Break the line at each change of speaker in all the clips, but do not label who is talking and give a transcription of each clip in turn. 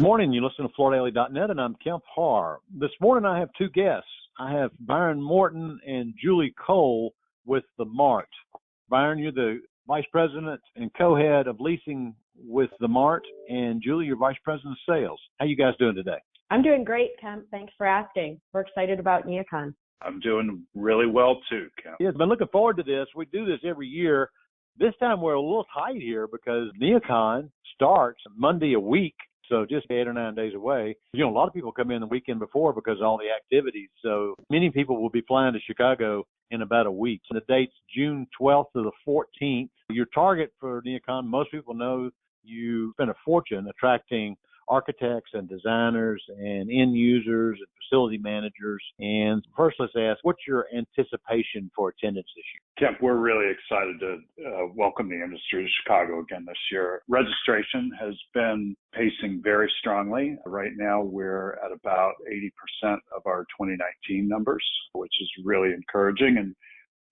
Good morning. You listen to FloorDaily.net, and I'm Kemp Harr. This morning I have two guests. I have Byron Morton and Julie Kohl with the Mart. Byron, you're the Vice President and Co-Head of Leasing with the Mart, and Julie, you're Vice President of Sales. How you guys doing today?
I'm doing great, Kemp. Thanks for asking. We're excited about NeoCon.
I'm doing really well too, Kemp.
Yes, been looking forward to this. We do this every year. This time we're a little tight here because NeoCon starts Monday a week. So just 8 or 9 days away. You know, a lot of people come in the weekend before because of all the activities. So many people will be flying to Chicago in about a week. So the date's June 12th to the 14th. Your target for NeoCon, most people know you spend a fortune attracting architects and designers and end users and facility managers. And first, let's ask, what's your anticipation for attendance this year?
Kemp, we're really excited to welcome the industry to Chicago again this year. Registration has been pacing very strongly. Right now, we're at about 80% of our 2019 numbers, which is really encouraging. And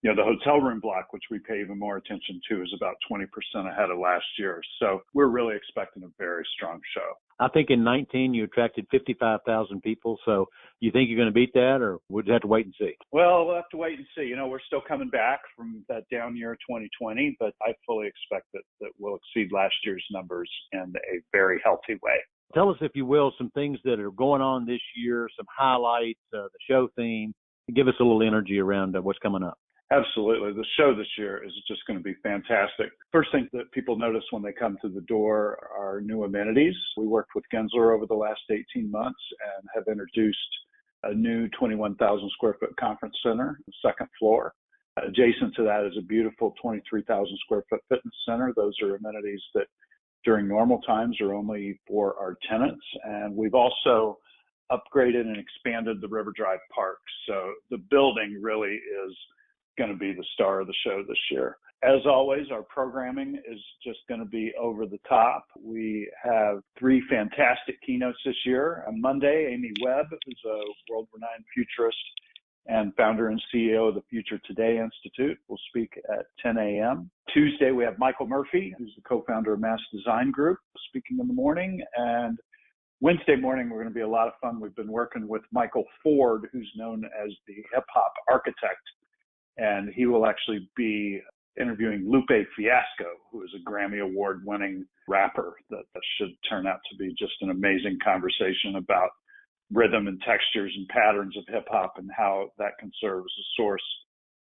you know, the hotel room block, which we pay even more attention to, is about 20% ahead of last year. So we're really expecting a very strong show.
I think in 19 you attracted 55,000 people. So you think you're going to beat that, or would you have to wait and see?
Well, we'll have to wait and see. You know, we're still coming back from that down year 2020, but I fully expect that we'll exceed last year's numbers in a very healthy way.
Tell us, if you will, some things that are going on this year, some highlights, the show theme. Give us a little energy around what's coming up.
Absolutely. The show this year is just going to be fantastic. First thing that people notice when they come to the door are new amenities. We worked with Gensler over the last 18 months and have introduced a new 21,000 square foot conference center, the second floor. Adjacent to that is a beautiful 23,000 square foot fitness center. Those are amenities that during normal times are only for our tenants. And we've also upgraded and expanded the River Drive Park. So the building really is going to be the star of the show this year. As always, our programming is just going to be over the top. We have 3 fantastic keynotes this year. On Monday, Amy Webb, who's a world-renowned futurist and founder and CEO of the Future Today Institute, will speak at 10 a.m. Tuesday, we have Michael Murphy, who's the co-founder of Mass Design Group, speaking in the morning. And Wednesday morning, we're going to be a lot of fun. We've been working with Michael Ford, who's known as the hip-hop architect. And he will actually be interviewing Lupe Fiasco, who is a Grammy Award-winning rapper. That should turn out to be just an amazing conversation about rhythm and textures and patterns of hip-hop and how that can serve as a source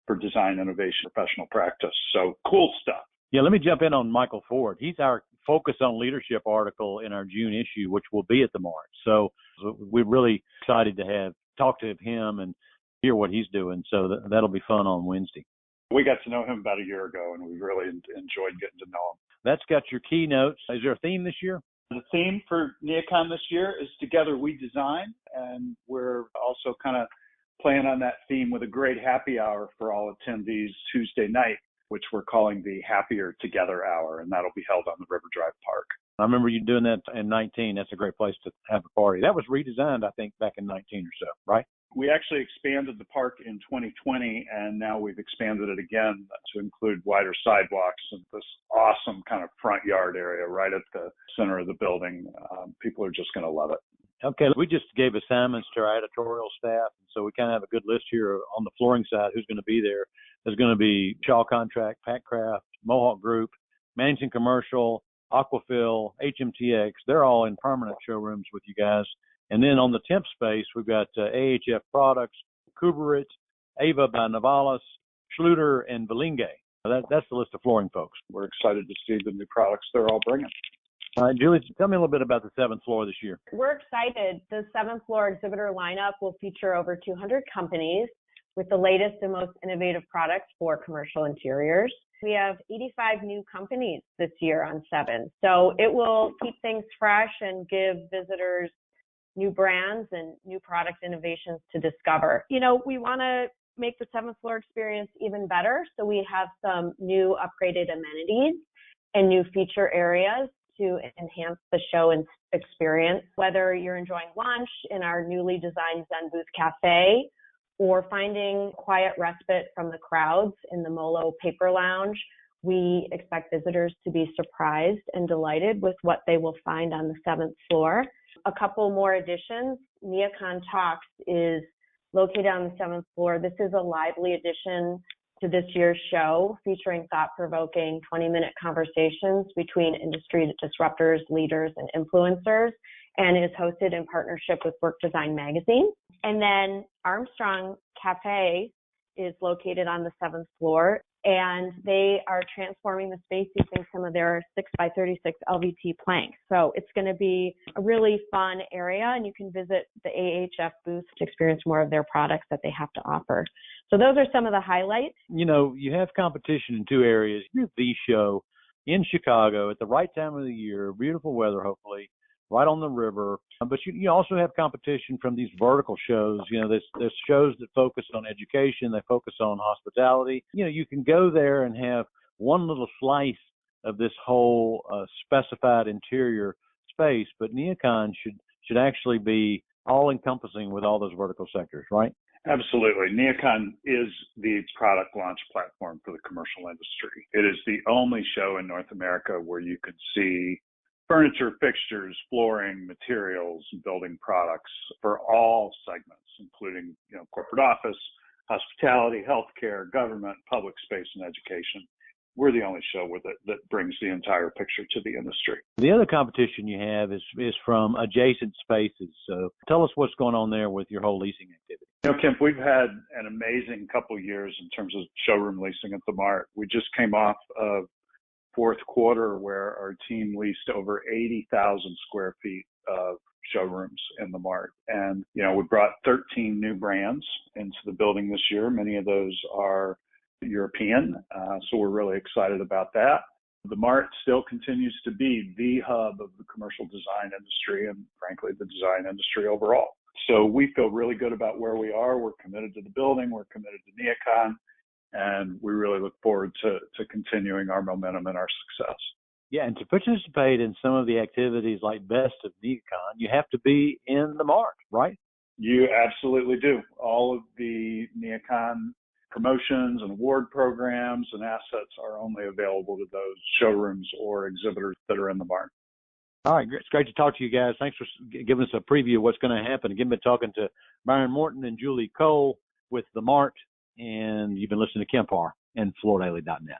for design innovation, professional practice. So cool stuff.
Yeah, let me jump in on Michael Ford. He's our Focus on Leadership article in our June issue, which will be at the Mart. So we're really excited to have talked to him and hear what he's doing. So that'll be fun on Wednesday.
We got to know him about a year ago, and we really enjoyed getting to know him.
That's got your keynotes. Is there a theme this year?
The theme for NeoCon this year is Together We Design, and we're also kind of playing on that theme with a great happy hour for all attendees Tuesday night, which we're calling the Happier Together Hour, and that'll be held on the River Drive Park.
I remember you doing that in 19. That's a great place to have a party. That was redesigned, I think, back in 19 or so, right?
We actually expanded the park in 2020, and now we've expanded it again to include wider sidewalks and this awesome kind of front yard area right at the center of the building. People are just going to love it.
Okay, we just gave assignments to our editorial staff, so we kind of have a good list here on the flooring side who's going to be there. There's going to be Shaw Contract, Packcraft, Mohawk Group, Mansion Commercial, Aquafil, HMTX. They're all in permanent showrooms with you guys. And then on the temp space, we've got AHF Products, Kuberit, Ava by Navalis, Schluter, and Velinge. That's the list of flooring folks.
We're excited to see the new products they're all bringing.
All right, Julie, tell me a little bit about the 7th floor this year.
We're excited. The 7th floor exhibitor lineup will feature over 200 companies with the latest and most innovative products for commercial interiors. We have 85 new companies this year on 7. So it will keep things fresh and give visitors new brands and new product innovations to discover. You know, we want to make the 7th floor experience even better. So we have some new upgraded amenities and new feature areas to enhance the show and experience. Whether you're enjoying lunch in our newly designed Zen Booth Cafe or finding quiet respite from the crowds in the Molo Paper Lounge, we expect visitors to be surprised and delighted with what they will find on the 7th floor. A couple more additions. NeoCon Talks is located on the 7th floor. This is a lively addition to this year's show, featuring thought-provoking 20-minute conversations between industry disruptors, leaders, and influencers, and is hosted in partnership with Work Design Magazine. And then Armstrong Cafe is located on the 7th floor, and they are transforming the space using some of their 6x36 LVT planks. So it's going to be a really fun area, and you can visit the AHF booth to experience more of their products that they have to offer. So those are some of the highlights.
You know, you have competition in two areas. You're the show in Chicago at the right time of the year, beautiful weather, hopefully, right on the river. But you also have competition from these vertical shows. You know, there's shows that focus on education, they focus on hospitality. You know, you can go there and have one little slice of this whole specified interior space, but NeoCon should actually be all-encompassing with all those vertical sectors, right?
Absolutely. NeoCon is the product launch platform for the commercial industry. It is the only show in North America where you can see furniture, fixtures, flooring, materials, and building products for all segments, including, corporate office, hospitality, healthcare, government, public space, and education. We're the only show with it that brings the entire picture to the industry.
The other competition you have is from adjacent spaces. So tell us what's going on there with your whole leasing activity.
Kemp, we've had an amazing couple of years in terms of showroom leasing at the Mart. We just came off of fourth quarter where our team leased over 80,000 square feet of showrooms in the Mart. And, we brought 13 new brands into the building this year. Many of those are European, so we're really excited about that. The Mart still continues to be the hub of the commercial design industry and, frankly, the design industry overall. So we feel really good about where we are. We're committed to the building. We're committed to NeoCon, and we really look forward to continuing our momentum and our success.
Yeah, and to participate in some of the activities like Best of NeoCon, you have to be in the Mart, right?
You absolutely do. All of the NeoCon promotions and award programs and assets are only available to those showrooms or exhibitors that are in the Mart.
All right, it's great to talk to you guys. Thanks for giving us a preview of what's going to happen. Again, been talking to Byron Morton and Julie Kohl with the Mart, and you've been listening to Kemp Harr and FloorDaily.net.